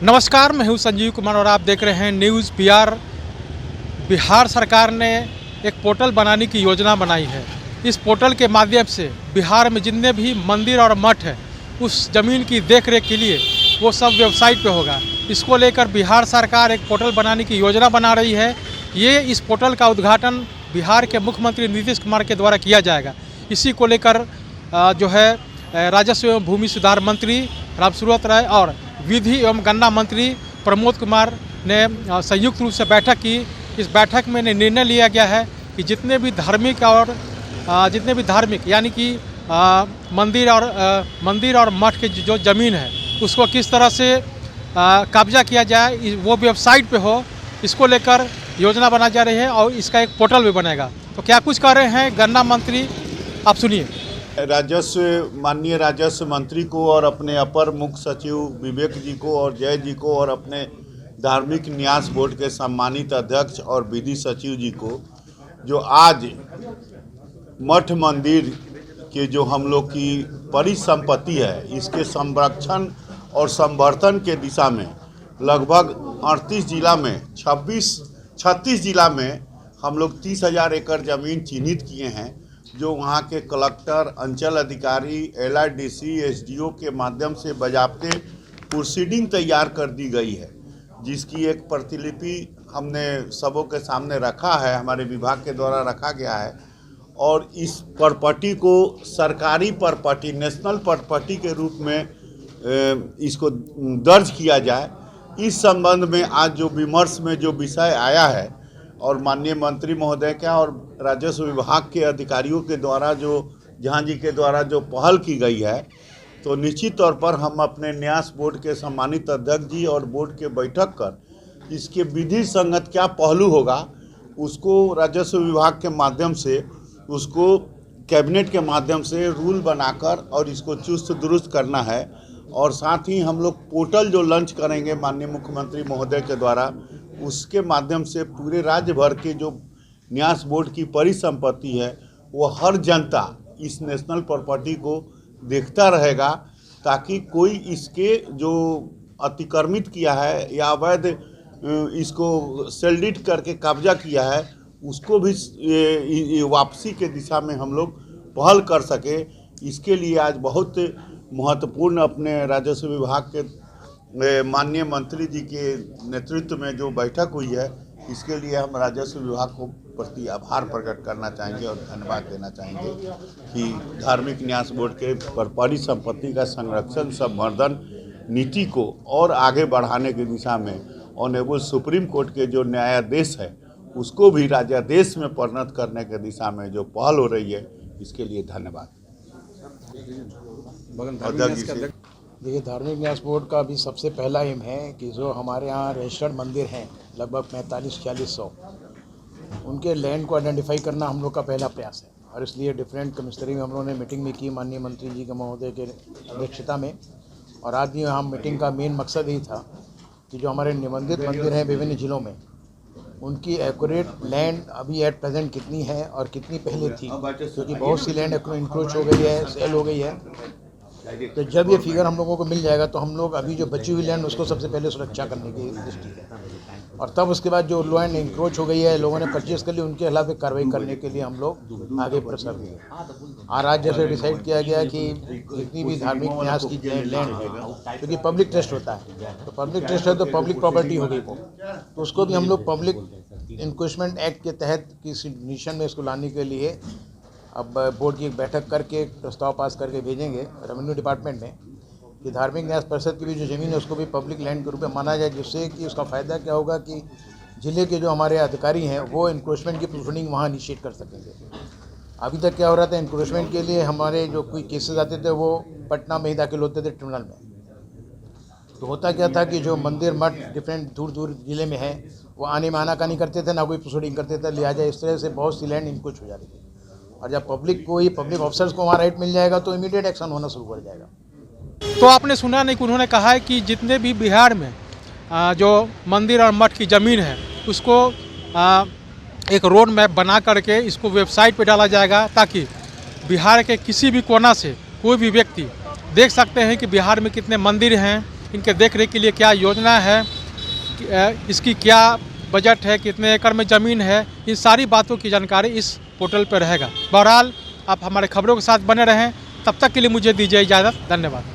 नमस्कार, मैं हूं संजीव कुमार और आप देख रहे हैं न्यूज़ PR। बिहार सरकार ने एक पोर्टल बनाने की योजना बनाई है। इस पोर्टल के माध्यम से बिहार में जितने भी मंदिर और मठ हैं उस ज़मीन की देखरेख के लिए वो सब वेबसाइट पे होगा। इसको लेकर बिहार सरकार एक पोर्टल बनाने की योजना बना रही है। इस पोर्टल का उद्घाटन बिहार के मुख्यमंत्री नीतीश कुमार के द्वारा किया जाएगा। इसी को लेकर राजस्व एवं भूमि सुधार मंत्री रामसूरत राय और विधि एवं गन्ना मंत्री प्रमोद कुमार ने संयुक्त रूप से बैठक की। इस बैठक में निर्णय लिया गया है कि जितने भी धार्मिक यानी कि मंदिर और मठ की जो ज़मीन है उसको किस तरह से कब्जा किया जाए वो वेबसाइट पे हो, इसको लेकर योजना बनाई जा रही है और इसका एक पोर्टल भी बनेगा। तो क्या कुछ कह रहे हैं गन्ना मंत्री, आप सुनिए। माननीय राजस्व मंत्री को और अपने अपर मुख्य सचिव विवेक जी को और जय जी को और अपने धार्मिक न्यास बोर्ड के सम्मानित अध्यक्ष और विधि सचिव जी को, जो आज मठ मंदिर के जो हम लोग की परिसंपत्ति है इसके संरक्षण और संवर्धन के दिशा में लगभग 38 जिला में 36 जिला में हम लोग 30,000 एकड़ ज़मीन चिन्हित किए हैं, जो वहाँ के कलेक्टर, अंचल अधिकारी, LRDC, SDO के माध्यम से बाज़ाब्ते प्रोसीडिंग तैयार कर दी गई है, जिसकी एक प्रतिलिपि हमने सबों के सामने रखा है, हमारे विभाग के द्वारा रखा गया है। और इस प्रॉपर्टी को सरकारी प्रॉपर्टी, नेशनल प्रॉपर्टी के रूप में इसको दर्ज किया जाए। इस संबंध में आज जो विमर्श में जो विषय आया है और माननीय मंत्री महोदय का और राजस्व विभाग के अधिकारियों के द्वारा जहाँ जी के द्वारा जो पहल की गई है, तो निश्चित तौर पर हम अपने न्यास बोर्ड के सम्मानित अध्यक्ष जी और बोर्ड के बैठक कर इसके विधि संगत क्या पहलू होगा उसको राजस्व विभाग के माध्यम से, उसको कैबिनेट के माध्यम से रूल बनाकर और इसको चुस्त दुरुस्त करना है। और साथ ही हम लोग पोर्टल जो लॉन्च करेंगे माननीय मुख्यमंत्री महोदय के द्वारा, उसके माध्यम से पूरे राज्य भर के जो न्यास बोर्ड की परिसंपत्ति है वो हर जनता इस नेशनल प्रॉपर्टी को देखता रहेगा, ताकि कोई इसके जो अतिक्रमित किया है या अवैध इसको सेल्डिट करके कब्जा किया है उसको भी वापसी के दिशा में हम लोग पहल कर सके। इसके लिए आज बहुत महत्वपूर्ण अपने राजस्व विभाग के माननीय मंत्री जी के नेतृत्व में जो बैठक हुई है, इसके लिए हम राजस्व विभाग को प्रति आभार प्रकट करना चाहेंगे और धन्यवाद देना चाहेंगे कि धार्मिक न्यास बोर्ड के परिसंपत्ति का संरक्षण संवर्धन नीति को और आगे बढ़ाने की दिशा में ऑनरेबल सुप्रीम कोर्ट के जो न्यायाधीश है उसको भी राज्यादेश में परिणत करने के दिशा में जो पहल हो रही है, इसके लिए धन्यवाद। देखिए, धार्मिक न्यास बोर्ड का भी सबसे पहला एम है कि जो हमारे यहाँ रजिस्टर्ड मंदिर हैं लगभग 45-4600, उनके लैंड को आइडेंटिफाई करना हम लोग का पहला प्रयास है। और इसलिए डिफरेंट कमिश्नरी में हम लोगों ने मीटिंग में की माननीय मंत्री जी के महोदय के अध्यक्षता में। और आज भी हम मीटिंग का मेन मकसद यही था कि जो हमारे निबंधित मंदिर हैं विभिन्न जिलों में, उनकी एक्यूरेट लैंड अभी एट प्रेजेंट कितनी है और कितनी पहले थी, क्योंकि बहुत सी लैंड इंक्रोच हो गई है, सेल हो गई है। तो जब ये फिगर हम लोगों को मिल जाएगा तो हम लोग अभी जो बची हुई लैंड उसको सबसे पहले सुरक्षा करने की दृष्टि है, और तब उसके बाद जो लैंड इंक्रोच हो गई है, लोगों ने परचेज कर ली, उनके खिलाफ एक कार्रवाई करने के लिए हम लोग आगे प्रसर हुए। और आज जैसे डिसाइड किया गया कि जितनी भी धार्मिक न्यास की लैंड है, क्योंकि पब्लिक ट्रस्ट होता है, तो पब्लिक ट्रस्ट है तो पब्लिक प्रॉपर्टी हो गई वो, तो उसको भी हम लोग पब्लिक इंक्रोचमेंट एक्ट के तहत किसी निशन में इसको लाने के लिए अब बोर्ड की एक बैठक करके एक प्रस्ताव पास करके भेजेंगे रेवेन्यू डिपार्टमेंट में कि धार्मिक न्यास परिषद की भी जो ज़मीन है उसको भी पब्लिक लैंड के रूप में माना जाए, जिससे कि उसका फ़ायदा क्या होगा कि ज़िले के जो हमारे अधिकारी हैं वो इंक्रोचमेंट की प्रोसीडिंग वहाँ इनिशिएट कर सकेंगे। अभी तक क्या हो रहा था, इंक्रोचमेंट के लिए हमारे जो कोई केसेस आते थे वो पटना में ही दाखिल होते थे ट्रिब्यूनल में। तो होता क्या था कि जो मंदिर मठ डिफरेंट दूर ज़िले में है वो आने में आनाकानी करते थे, ना कोई प्रोसीडिंग करते थे, लिहाजा इस तरह से बहुत सी लैंड इंक्रोच हो जा रही थी। और जब पब्लिक ऑफिसर्स को वहाँ राइट मिल जाएगा तो इमीडिएट एक्शन होना शुरू कर जाएगा। तो आपने सुना नहीं कि उन्होंने कहा है कि जितने भी बिहार में जो मंदिर और मठ की ज़मीन है उसको एक रोड मैप बना करके इसको वेबसाइट पे डाला जाएगा, ताकि बिहार के किसी भी कोना से कोई भी व्यक्ति देख सकते हैं कि बिहार में कितने मंदिर हैं, इनके देख रेख के लिए क्या योजना है, इसकी क्या बजट है, कितने एकड़ में ज़मीन है, इन सारी बातों की जानकारी इस पोर्टल पर रहेगा। बहरहाल आप हमारे खबरों के साथ बने रहें, तब तक के लिए मुझे दीजिए इजाज़त। धन्यवाद।